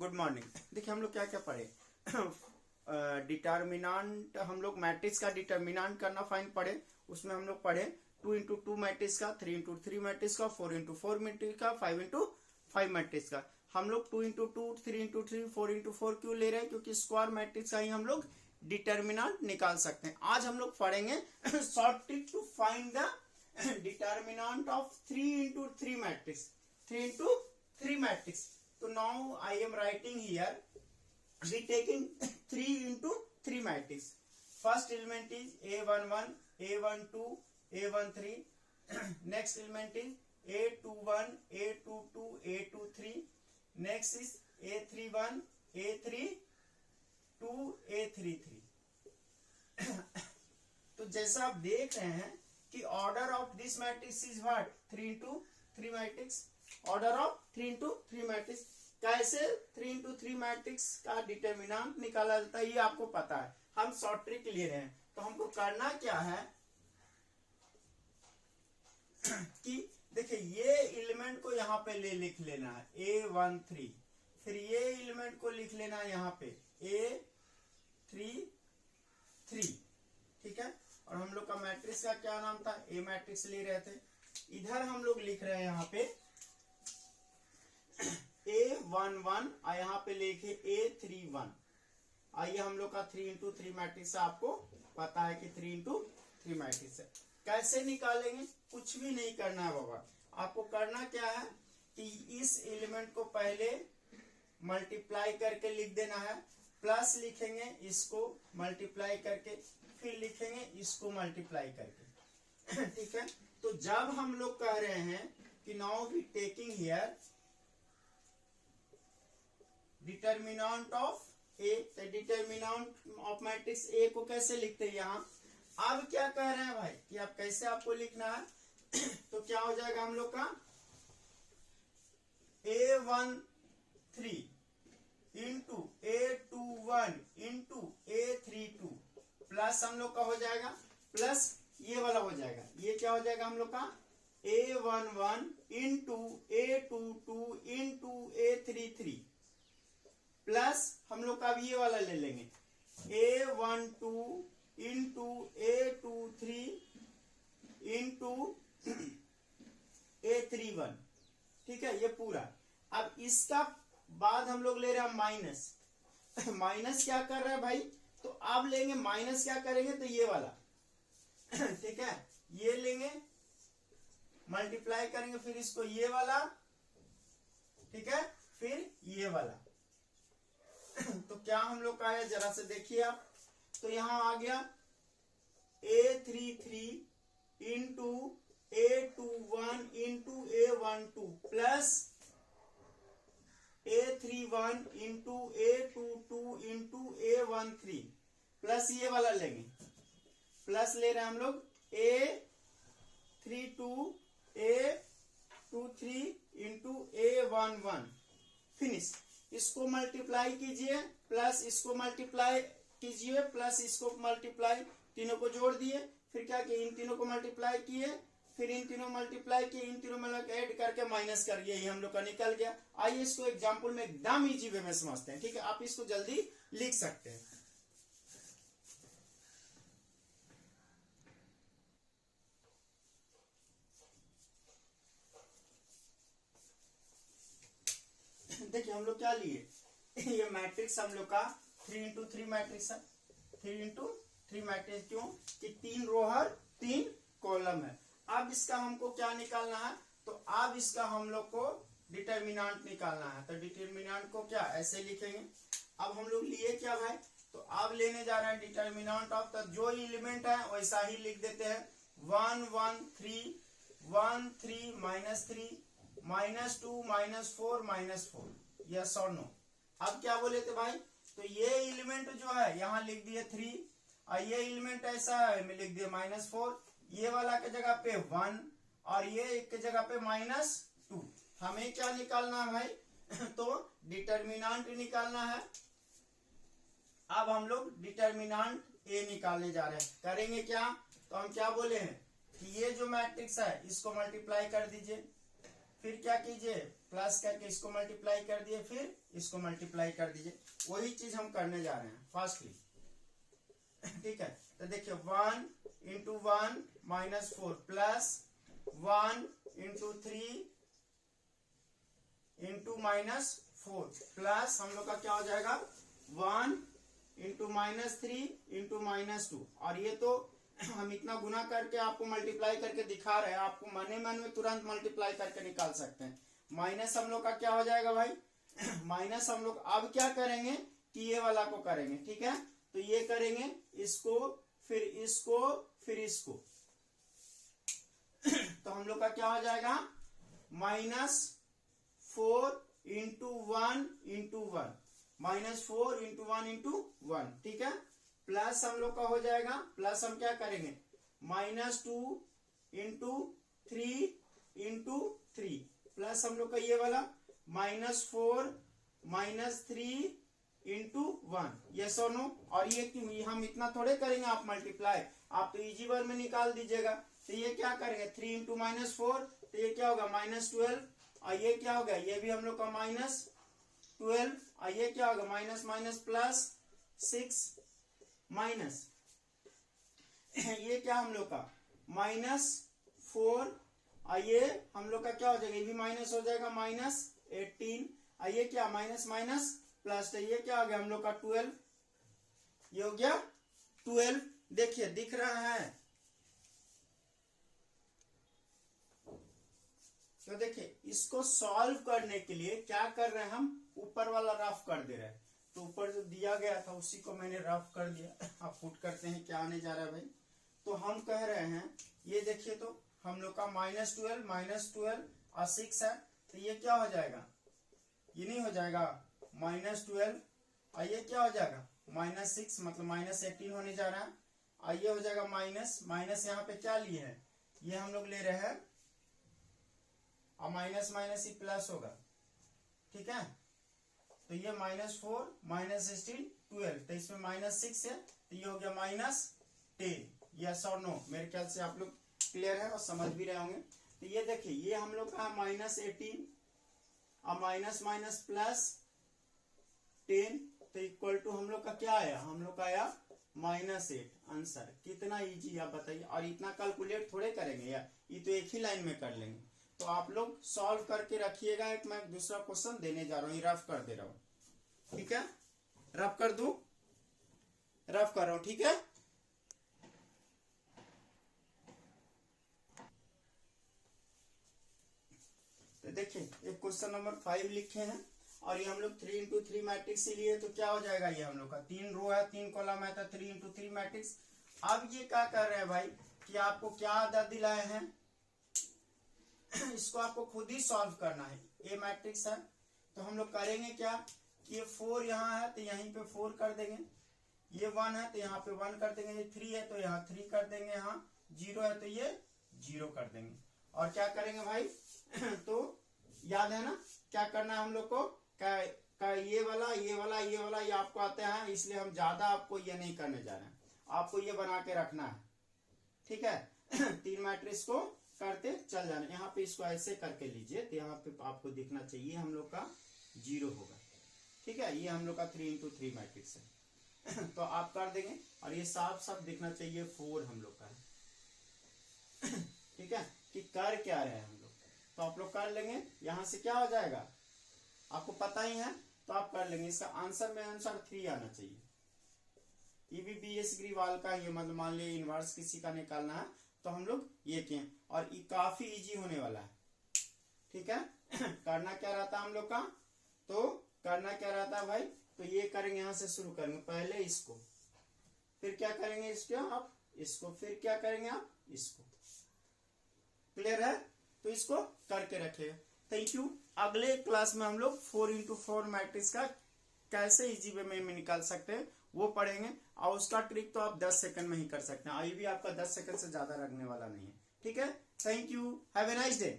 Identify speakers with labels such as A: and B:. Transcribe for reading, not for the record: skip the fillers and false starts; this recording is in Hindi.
A: Good morning. देखिए हम लोग क्या क्या पढ़े। डिटर्मिनेंट हम लोग मैट्रिक्स का डिटर्मिनेंट करना फाइन पढ़े। उसमें हम लोग पढ़े 2x2 मैट्रिक्स का, 3x3 मैट्रिक्स का, 4x4 मैट्रिक्स का, 5x5 मैट्रिक्स का। हम लोग 2x2, 3x3, 4x4 क्यों ले रहे हैं? क्योंकि स्क्वायर मैट्रिक्स का ही हम लोग डिटर्मिनेंट निकाल सकते हैं। आज हम लोग पढ़ेंगे short trick to find the determinant of 3x3 matrix, 3x3 matrix. So now I am writing here, we taking 3x3 matrix. First element is A11, A12, A13. Next element is A21, A22, A23. Next is A31, A32, A33. तो जैसा आप देख रहे हैं कि order of this matrix is what? 3x3 matrix. Order of 3x3 matrix. कैसे 3x3 मैट्रिक्स का डिटर्मिनेंट निकाला जाता है ये आपको पता है। हम शॉर्ट ट्रिक ले रहे हैं तो हमको करना क्या है कि देखिए ये एलिमेंट को यहाँ पे लिख लेना है A13, फिर ये एलिमेंट को लिख लेना है यहाँ पे A33, ठीक है। और हम लोग का मैट्रिक्स का क्या नाम था? ए मैट्रिक्स ले रहे थे। इधर हम लोग लिख रहे हैं यहाँ पे A11 और यहाँ पे लिखे A31। आइए हम लोग का 3x3 मैट्रिक्स आपको पता है कि 3x3 मैट्रिक्स है। कैसे निकालेंगे? कुछ भी नहीं करना है बाबा। आपको करना क्या है कि इस एलिमेंट को पहले मल्टीप्लाई करके लिख देना है, प्लस लिखेंगे इसको मल्टीप्लाई करके, फिर लिखेंगे इसको मल्टीप्लाई करके, ठीक है। तो जब हम लोग कह रहे हैं कि now we taking here determinant of A, तो डिटर्मिनेंट ऑफ मैट्रिक्स ए को कैसे लिखते हैं यहाँ? अब क्या कह रहे हैं भाई कि अब कैसे आपको लिखना है? तो क्या हो जाएगा हम लोग का A13 into A21 into A32 plus हम लोग का हो जाएगा, प्लस ये वाला हो जाएगा। ये क्या हो जाएगा हम लोग का A11 into A22 into A33 plus हम लोग का अब ये वाला ले लेंगे A12 into A23 into A31, ठीक है। ये पूरा। अब इसका बाद हम लोग ले रहे हैं माइनस। माइनस क्या कर रहा है भाई? तो अब लेंगे माइनस क्या करेंगे? तो ये वाला, ठीक है। ये लेंगे मल्टीप्लाई करेंगे, फिर इसको ये वाला, ठीक है, फिर ये वाला। तो क्या हम लोग का है जरा से देखिए आप। तो यहां आ गया A33 into A21 into A12 plus A31 into A22 into A13 plus ये वाला लेंगे, प्लस ले रहे हैं हम लोग A32 A23 into A11 finish. इसको मल्टीप्लाई कीजिए, प्लस इसको मल्टीप्लाई कीजिए, प्लस इसको मल्टीप्लाई, तीनों को जोड़ दिए, फिर क्या किए? इन तीनों को मल्टीप्लाई किए, फिर इन तीनों मल्टीप्लाई किए, इन तीनों में ऐड करके माइनस कर दिए, ये हम लोग का निकल गया। आइए इसको एग्जांपल में एकदम इजी वे में समझते हैं, ठीक है। आप इसको जल्दी लिख सकते हैं। देखिए हम लोग क्या लिए, ये मैट्रिक्स हम लोग का 3x3 मैट्रिक्स है। 3x3 मैट्रिक्स क्यों? कि 3 रो हर 3 कॉलम है। अब इसका हमको क्या निकालना है? तो अब इसका हम लोग को डिटर्मिनेंट निकालना है। तो डिटर्मिनेंट को क्या ऐसे लिखेंगे। अब हम लोग लिए क्या भाई? तो अब लेने जा रहे हैं डिटर्मिनेंट ऑफ, तो जो एलिमेंट है वैसा ही लिख देते हैं 1 1 3 1 3 -3 -2 -4 -4, यस और नो। अब क्या बोले थे भाई? तो ये एलिमेंट जो है यहाँ लिख दिए 3 और ये एलिमेंट ऐसा है मैं लिख दिया -4, ये वाला के जगह पे 1 और ये एक के जगह पे -2। हमें क्या निकालना है भाई? तो डिटर्मिनेंट निकालना है। अब हम लोग डिटर्मिनेंट ए निकालने जा रहे हैं। करेंगे क्या? तो हम क्या बोले हैं कि ये जो मैट्रिक्स है इसको मल्टीप्लाई कर दीजिए, फिर क्या कीजिए, प्लस करके इसको मल्टीप्लाई कर दिए, फिर इसको मल्टीप्लाई कर दीजिए। वही चीज हम करने जा रहे हैं फास्टली। ठीक है, तो देखिए 1 into 1 minus 4 plus 1 into 3 into minus 4 plus हम लोग का क्या हो जाएगा 1 इंटू माइनस 3 इंटू माइनस 2। और ये तो हम इतना गुना करके आपको मल्टीप्लाई करके दिखा रहे हैं, आपको मन में तुरंत मल्टीप्लाई करके निकाल सकते हैं। माइनस हम लोग का क्या हो जाएगा भाई, माइनस हम लोग अब क्या करेंगे कि ये वाला को करेंगे। ठीक है, तो ये करेंगे इसको, फिर इसको, फिर इसको। तो हम लोग का क्या हो जाएगा -4 इंटू 1 इंटू 1, -4 इंटू 1 इंटू 1। ठीक है, प्लस हम लोग का हो जाएगा, प्लस हम क्या करेंगे -2 इंटू 3 इंटू 3, प्लस हम लोग का ये वाला -4 -3 इंटू 1। यस और नो। और ये क्यों, ये हम इतना थोड़े करेंगे आप मल्टीप्लाई, आप तो इजी वन में निकाल दीजिएगा। तो ये क्या करेंगे 3 इंटू -4, तो ये क्या होगा -12। और ये क्या होगा, ये भी हम लोग का -12। और ये क्या होगा माइनस माइनस प्लस 6 माइनस ये क्या हम लोग का -4। और ये हम लोग का क्या हो जाएगा, ये भी माइनस हो जाएगा -18। और ये क्या माइनस माइनस प्लस, तो ये क्या हो गया हम लोग का 12। ये हो गया 12। देखिए दिख रहा है, तो देखिए इसको सॉल्व करने के लिए क्या कर रहे हैं हम, ऊपर वाला रफ कर दे रहे हैं। तो ऊपर जो दिया गया था उसी को मैंने रफ कर दिया। आप पुट करते हैं क्या आने जा रहा है भाई। तो हम कह रहे हैं ये देखिए, तो हम लोग का -12 और 6 है, तो ये क्या हो जाएगा, ये नहीं हो जाएगा -12। और ये क्या हो जाएगा -6, मतलब -18 होने जा रहा है। और ये हो जाएगा माइनस माइनस, यहाँ पे क्या लिए हैं, ये हम लोग ले रहे हैं, और माइनस माइनस ही प्लस होगा। ठीक है, तो ये -4 -16 12, तो इसमें -6 है, तो ये हो गया -10। यस और नो, मेरे ख्याल से आप लोग क्लियर है और समझ भी रहे होंगे। तो ये देखिए ये हम लोग का -18 और माइनस माइनस प्लस 10, तो इक्वल टू हम लोग का क्या आया, हम लोग का आया -8। आंसर कितना इजी आप बताइए। और इतना कैलकुलेट थोड़े करेंगे यार, ये तो एक ही लाइन में कर लेंगे। तो आप लोग सॉल्व करके रखिएगा। एक मैं दूसरा क्वेश्चन देने जा रहा हूँ, रफ कर दे रहा हूँ। ठीक है, रफ कर दूं, रफ कर रहा हूं। ठीक है, तो देखिए एक क्वेश्चन नंबर 5 लिखे हैं, और ये हम लोग 3 इंटू 3 मैट्रिक्स से लिए। तो क्या हो जाएगा, ये हम लोग का 3 रो है 3 कॉलम है, तो 3 इंटू 3 मैट्रिक्स। अब ये क्या कर रहे हैं भाई कि आपको क्या आदत दिलाए हैं, इसको आपको खुद ही सॉल्व करना है। ए मैट्रिक्स है, तो हम लोग करेंगे क्या कि ये 4 यहाँ है तो यहीं पे 4 कर देंगे, ये 1 है तो यहाँ पे 1 कर देंगे, ये 3 है तो यहाँ 3 कर देंगे, यहाँ 0 है तो ये 0 कर देंगे। और क्या करेंगे भाई तो याद है ना क्या करना है हम लोग को, ये वाला ये वाला ये वाला ये आपको आते हैं, इसलिए हम ज्यादा आपको ये नहीं करने जा रहे हैं, आपको ये बना के रखना है। ठीक है 3 मैट्रिक्स को करते चल जाना। यहाँ पे इसको ऐसे करके लीजिए, तो यहाँ पे आपको दिखना चाहिए हम लोग का 0 होगा। ठीक है, ये हम लोग का 3 इंटू 3 मैट्रिक्स है तो आप कर देंगे, और ये साफ साफ दिखना चाहिए 4 हम लोग का है ठीक है, कि कर क्या रहे हैं हम लोग, तो आप लोग कर लेंगे। यहाँ से क्या हो जाएगा आपको पता ही है, तो आप कर लेंगे। इसका आंसर में आंसर 3 आना चाहिए। EVBS ग्रीवाल का ये मतलब मान लिया इनवर्स किसी का निकालना है, तो हम लोग ये किए, और ये काफी इजी होने वाला है। ठीक है करना क्या रहता है हम लोग का, तो करना क्या रहता है भाई, तो ये करेंगे, यहाँ से शुरू करेंगे, पहले इसको, फिर क्या करेंगे इसको आप इसको, फिर क्या करेंगे आप इसको। क्लियर है, तो इसको करके रखिएगा। Thank you. अगले क्लास में हम लोग 4 इंटू 4 मैट्रिक्स का कैसे इजी वे में निकाल सकते हैं वो पढ़ेंगे, और उसका ट्रिक तो आप 10 सेकंड में ही कर सकते हैं। अभी भी आपका 10 सेकंड से ज्यादा लगने वाला नहीं है। ठीक है, thank you, have a nice day.